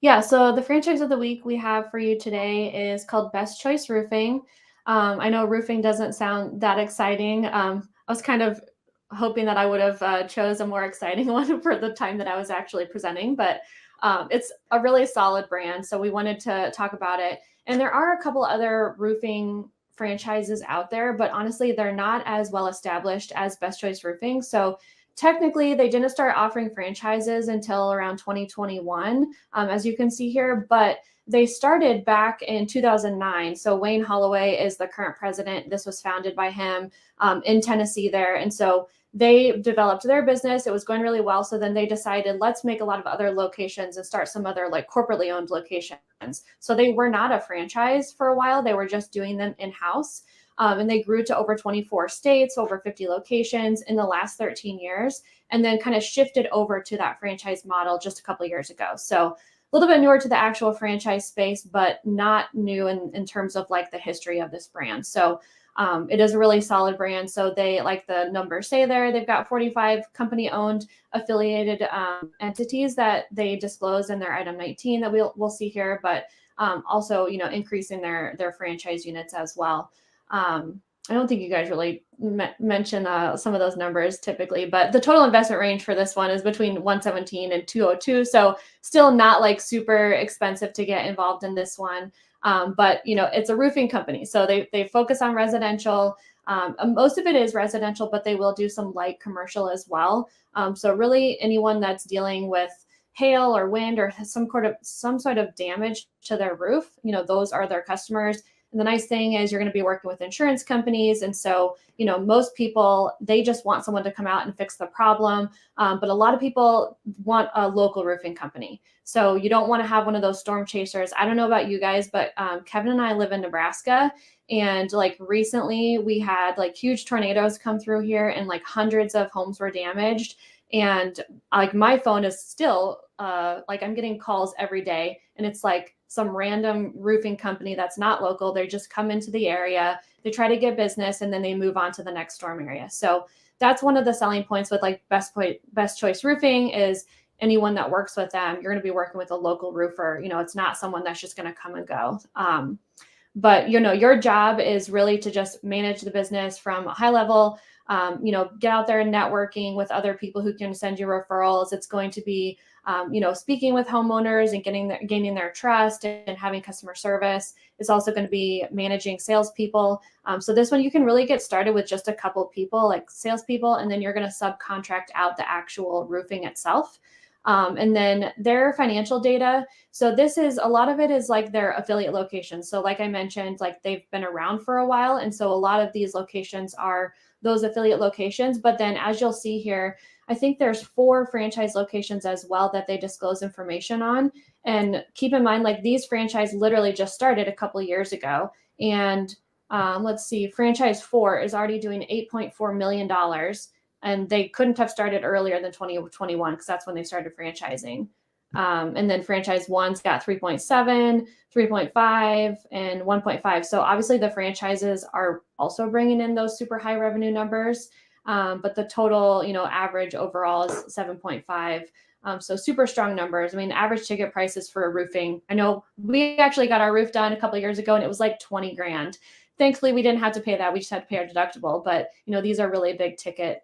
Yeah, so the franchise of the week we have for you today is called Best Choice Roofing. I know roofing doesn't sound that exciting. I was kind of hoping that I would have chose a more exciting one for the time that I was actually presenting, but it's a really solid brand, so we wanted to talk about it. And there are a couple other roofing franchises out there, but honestly, they're not as well established as Best Choice Roofing. So technically, they didn't start offering franchises until around 2021, as you can see here, but they started back in 2009. So Wayne Holloway is the current president. This was founded by him in Tennessee there. And so they developed their business. It was going really well. So then they decided, let's make a lot of other locations and start some other like corporately owned locations. So they were not a franchise for a while. They were just doing them in-house. And they grew to over 24 states, over 50 locations in the last 13 years, and then kind of shifted over to that franchise model just a couple of years ago. So a little bit newer to the actual franchise space, but not new in terms of like the history of this brand. So it is a really solid brand. So they, like the numbers say there, they've got 45 company-owned affiliated entities that they disclose in their item 19 that we'll see here, but also, increasing their franchise units as well. I don't think you guys really mention some of those numbers typically, but the total investment range for this one is between 117 and 202. So still not like super expensive to get involved in this one. But it's a roofing company, so they focus on residential. Most of it is residential, but they will do some light commercial as well. So really anyone that's dealing with hail or wind or some sort of damage to their roof, those are their customers. And the nice thing is you're going to be working with insurance companies. And so, most people, they just want someone to come out and fix the problem. But a lot of people want a local roofing company. So you don't want to have one of those storm chasers. I don't know about you guys, but Kevin and I live in Nebraska. And like recently we had like huge tornadoes come through here and like hundreds of homes were damaged. And like my phone is still like I'm getting calls every day, and it's like some random roofing company that's not local. They just come into the area, they try to get business, and then they move on to the next storm area. So that's one of the selling points with like Best Choice Roofing is anyone that works with them, you're going to be working with a local roofer. It's not someone that's just going to come and go. But your job is really to just manage the business from a high level. Get out there and networking with other people who can send you referrals. It's going to be speaking with homeowners and gaining their trust and having customer service. It's also going to be managing salespeople. So this one you can really get started with just a couple people, like salespeople, and then you're going to subcontract out the actual roofing itself. And then their financial data. So a lot of it is like their affiliate locations. So like I mentioned, like they've been around for a while. And so a lot of these locations are those affiliate locations. But then as you'll see here, I think there's 4 franchise locations as well that they disclose information on. And keep in mind, like these franchise literally just started a couple of years ago. And let's see, franchise 4 is already doing $8.4 million. And they couldn't have started earlier than 2021 because that's when they started franchising. And then franchise 1's got 3.7, 3.5, and 1.5. So obviously the franchises are also bringing in those super high revenue numbers. But the total, average overall is 7.5. So super strong numbers. I mean, average ticket prices for a roofing. I know we actually got our roof done a couple of years ago and it was like 20 grand. Thankfully, we didn't have to pay that. We just had to pay our deductible. But, these are really big ticket,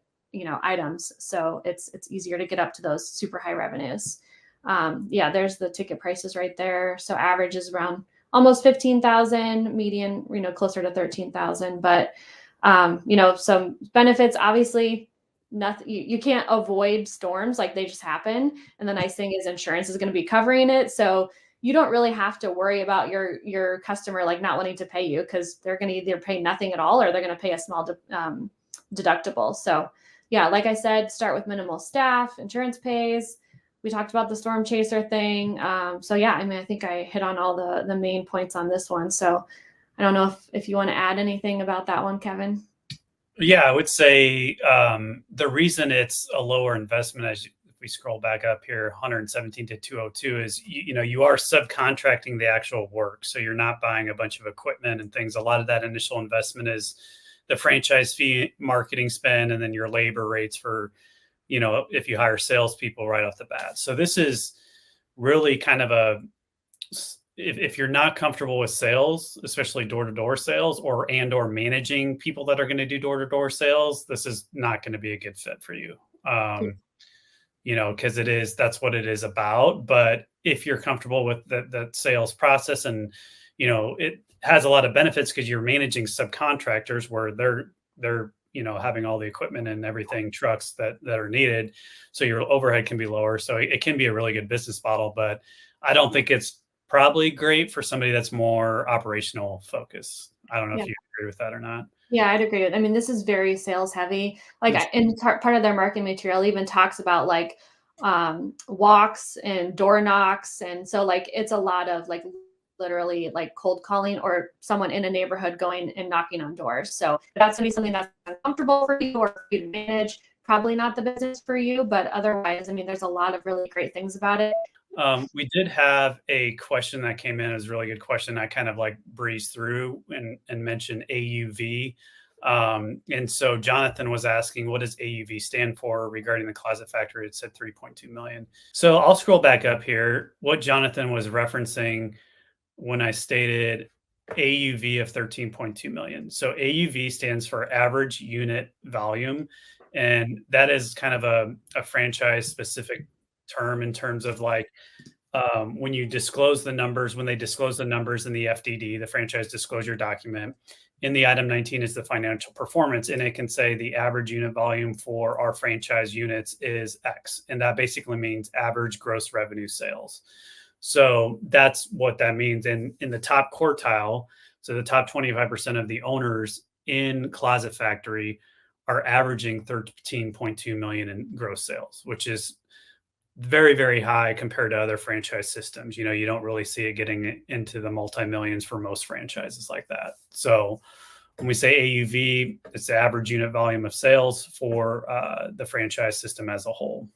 items. So it's easier to get up to those super high revenues. There's the ticket prices right there. So average is around almost 15,000, median, closer to 13,000. But, some benefits, obviously, nothing, you can't avoid storms, like they just happen. And the nice thing is insurance is going to be covering it. So you don't really have to worry about your customer like not wanting to pay you because they're going to either pay nothing at all or they're going to pay a small deductible. So yeah, like I said, start with minimal staff, insurance pays. We talked about the storm chaser thing. So yeah, I mean, I think I hit on all the main points on this one. So I don't know if you want to add anything about that one, Kevin. Yeah, I would say the reason it's a lower investment, if we scroll back up here, 117 to 202, is you are subcontracting the actual work, so you're not buying a bunch of equipment and things. A lot of that initial investment is the franchise fee, marketing spend, and then your labor rates for, if you hire salespeople right off the bat. So this is really kind of if you're not comfortable with sales, especially door-to-door sales or managing people that are going to do door-to-door sales, this is not going to be a good fit for you. Because that's what it is about. But if you're comfortable with the sales process, and it has a lot of benefits because you're managing subcontractors where they're having all the equipment and everything, trucks that are needed, so your overhead can be lower. So it can be a really good business model, but I don't think it's probably great for somebody that's more operational focused. I don't know if you agree with that or not. Yeah, I'd agree with. I mean, this is very sales heavy. Like, and part of their marketing material even talks about like walks and door knocks, and so like it's a lot of like literally like cold calling or someone in a neighborhood going and knocking on doors. So if that's gonna be something that's uncomfortable for you or for you to manage, probably not the business for you. But otherwise, I mean, there's a lot of really great things about it. We did have a question that came in. It was a really good question. I kind of like breezed through and mentioned AUV. And so Jonathan was asking, what does AUV stand for regarding the closet factory? It said 3.2 million. So I'll scroll back up here. What Jonathan was referencing when I stated AUV of 13.2 million. So AUV stands for average unit volume. And that is kind of a franchise specific term in terms of like when you disclose the numbers, when they disclose the numbers in the FDD, the franchise disclosure document, in the item 19 is the financial performance, and it can say the average unit volume for our franchise units is X, and that basically means average gross revenue sales. So that's what that means. And in the top quartile, so the top 25% of the owners in Closet Factory are averaging 13.2 million in gross sales, which is very, very high compared to other franchise systems. You don't really see it getting into the multi-millions for most franchises like that. So when we say AUV, it's the average unit volume of sales for the franchise system as a whole.